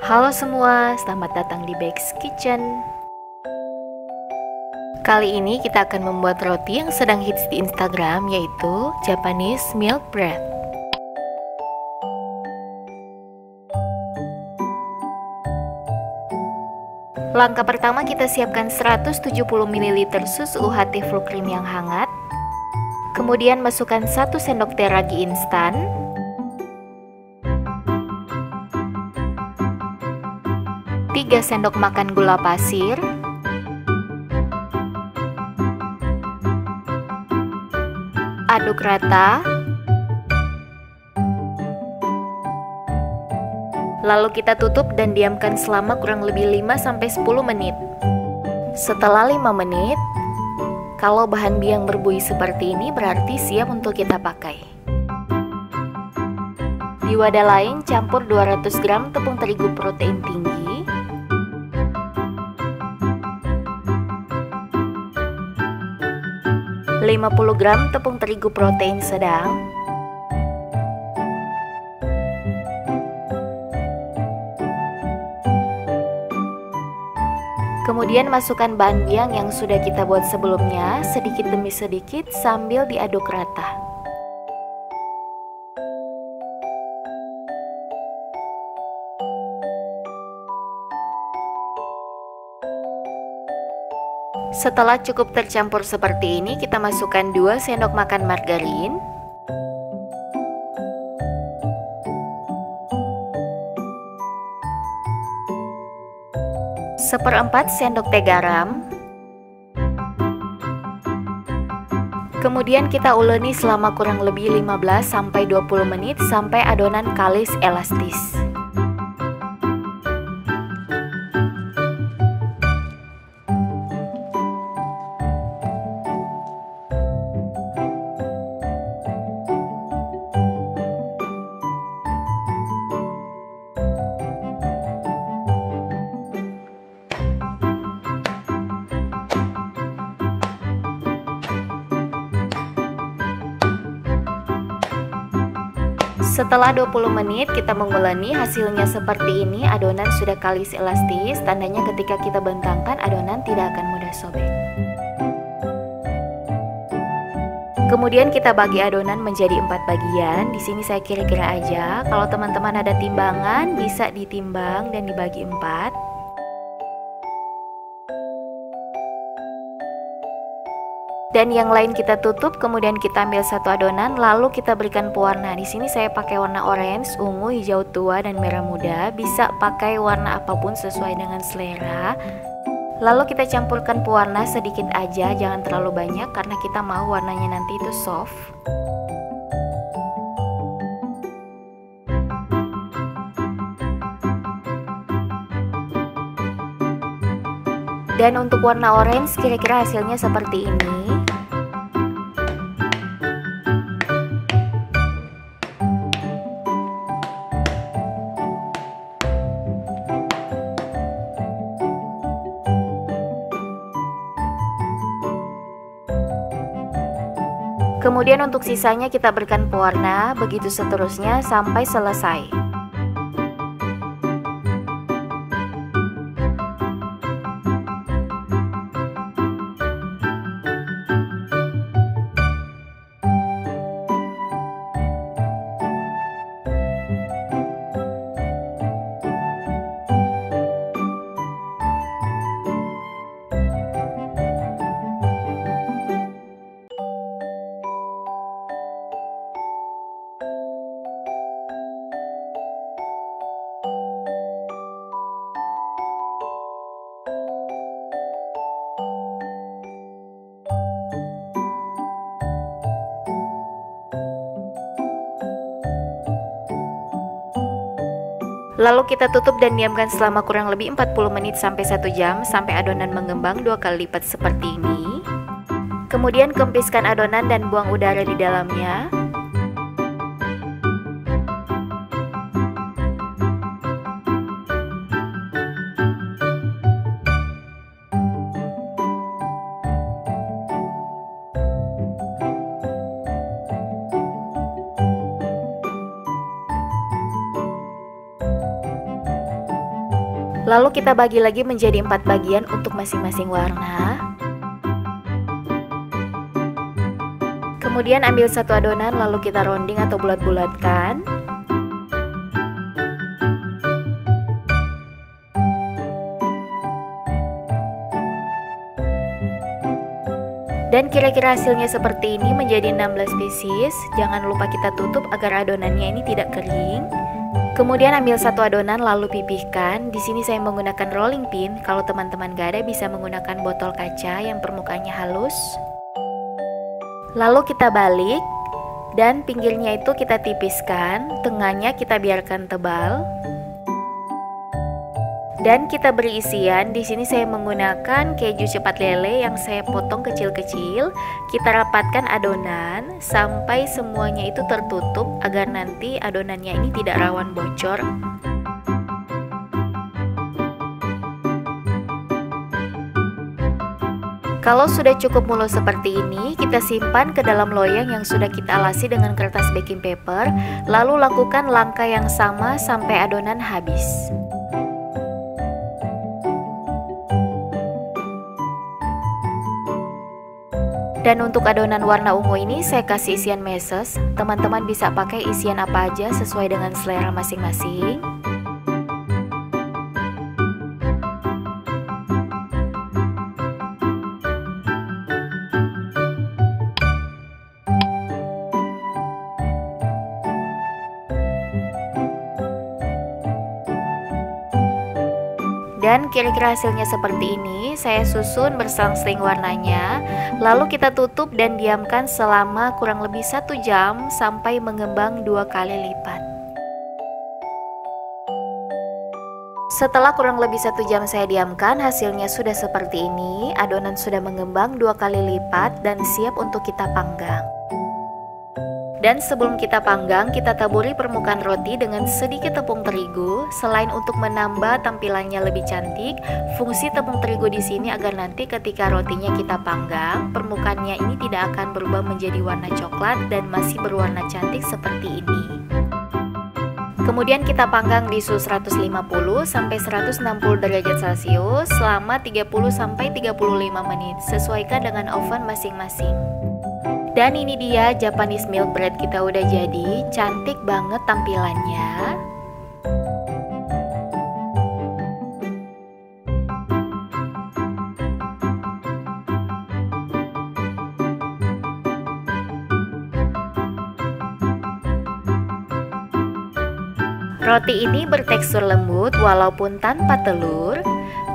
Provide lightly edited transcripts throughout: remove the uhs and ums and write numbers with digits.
Halo semua, selamat datang di Bex Kitchen. Kali ini kita akan membuat roti yang sedang hits di Instagram, yaitu Japanese Milk Bread. Langkah pertama, kita siapkan 170 ml susu UHT full cream yang hangat. Kemudian masukkan 1 sendok teh ragi instan, 3 sendok makan gula pasir, aduk rata, lalu kita tutup dan diamkan selama kurang lebih 5-10 menit. Setelah 5 menit, kalau bahan biang berbuih seperti ini berarti siap untuk kita pakai. Di wadah lain campur 200 gram tepung terigu protein tinggi, 50 gram tepung terigu protein sedang, kemudian masukkan bahan biang yang sudah kita buat sebelumnya sedikit demi sedikit sambil diaduk rata. Setelah cukup tercampur seperti ini, kita masukkan 2 sendok makan margarin, 1/4 sendok teh garam, kemudian kita uleni selama kurang lebih 15-20 menit sampai adonan kalis elastis. Setelah 20 menit kita menguleni, hasilnya seperti ini. Adonan sudah kalis elastis, tandanya ketika kita bentangkan adonan tidak akan mudah sobek. Kemudian kita bagi adonan menjadi 4 bagian. Di sini saya kira-kira aja. Kalau teman-teman ada timbangan bisa ditimbang dan dibagi 4. Dan yang lain kita tutup, kemudian kita ambil satu adonan, lalu kita berikan pewarna. Di sini saya pakai warna orange, ungu, hijau tua, dan merah muda. Bisa pakai warna apapun sesuai dengan selera. Lalu kita campurkan pewarna sedikit aja, jangan terlalu banyak karena kita mau warnanya nanti itu soft. Dan untuk warna orange kira-kira hasilnya seperti ini. Kemudian untuk sisanya kita berikan pewarna, begitu seterusnya sampai selesai. Lalu kita tutup dan diamkan selama kurang lebih 40 menit sampai 1 jam sampai adonan mengembang 2 kali lipat seperti ini. Kemudian kempiskan adonan dan buang udara di dalamnya. Lalu kita bagi lagi menjadi 4 bagian untuk masing-masing warna. Kemudian ambil satu adonan lalu kita rounding atau bulat-bulatkan. Dan kira-kira hasilnya seperti ini, menjadi 16 pieces. Jangan lupa kita tutup agar adonannya ini tidak kering. Kemudian ambil satu adonan lalu pipihkan. Di sini saya menggunakan rolling pin. Kalau teman-teman gak ada bisa menggunakan botol kaca yang permukaannya halus. Lalu kita balik dan pinggirnya itu kita tipiskan, tengahnya kita biarkan tebal. Dan kita beri isian. Di sini saya menggunakan keju cepat lele yang saya potong kecil-kecil. Kita rapatkan adonan sampai semuanya itu tertutup agar nanti adonannya ini tidak rawan bocor. Kalau sudah cukup mulus seperti ini, kita simpan ke dalam loyang yang sudah kita alasi dengan kertas baking paper. Lalu lakukan langkah yang sama sampai adonan habis. Dan untuk adonan warna ungu ini saya kasih isian meses. Teman-teman bisa pakai isian apa aja sesuai dengan selera masing-masing. Dan kira-kira hasilnya seperti ini. Saya susun berselang-seling warnanya. Lalu kita tutup dan diamkan selama kurang lebih 1 jam sampai mengembang 2 kali lipat. Setelah kurang lebih 1 jam saya diamkan, hasilnya sudah seperti ini. Adonan sudah mengembang 2 kali lipat dan siap untuk kita panggang. Dan sebelum kita panggang, kita taburi permukaan roti dengan sedikit tepung terigu. Selain untuk menambah tampilannya lebih cantik, fungsi tepung terigu di sini agar nanti ketika rotinya kita panggang, permukaannya ini tidak akan berubah menjadi warna coklat dan masih berwarna cantik seperti ini. Kemudian kita panggang di suhu 150 sampai 160 derajat Celcius selama 30 sampai 35 menit. Sesuaikan dengan oven masing-masing. Dan ini dia Japanese milk bread kita udah jadi. Cantik banget tampilannya. Roti ini bertekstur lembut walaupun tanpa telur.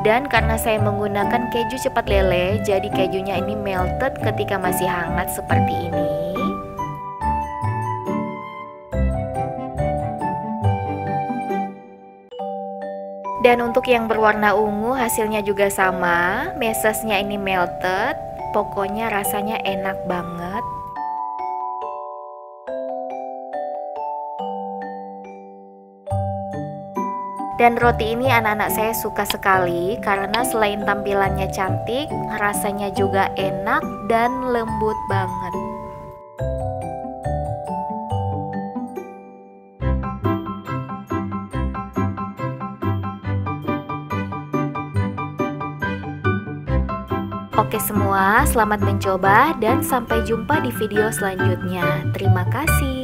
Dan karena saya menggunakan keju cepat lele, jadi kejunya ini melted ketika masih hangat seperti ini. Dan untuk yang berwarna ungu hasilnya juga sama, mesesnya ini melted, pokoknya rasanya enak banget. Dan roti ini anak-anak saya suka sekali karena selain tampilannya cantik, rasanya juga enak dan lembut banget. Oke semua, selamat mencoba dan sampai jumpa di video selanjutnya. Terima kasih.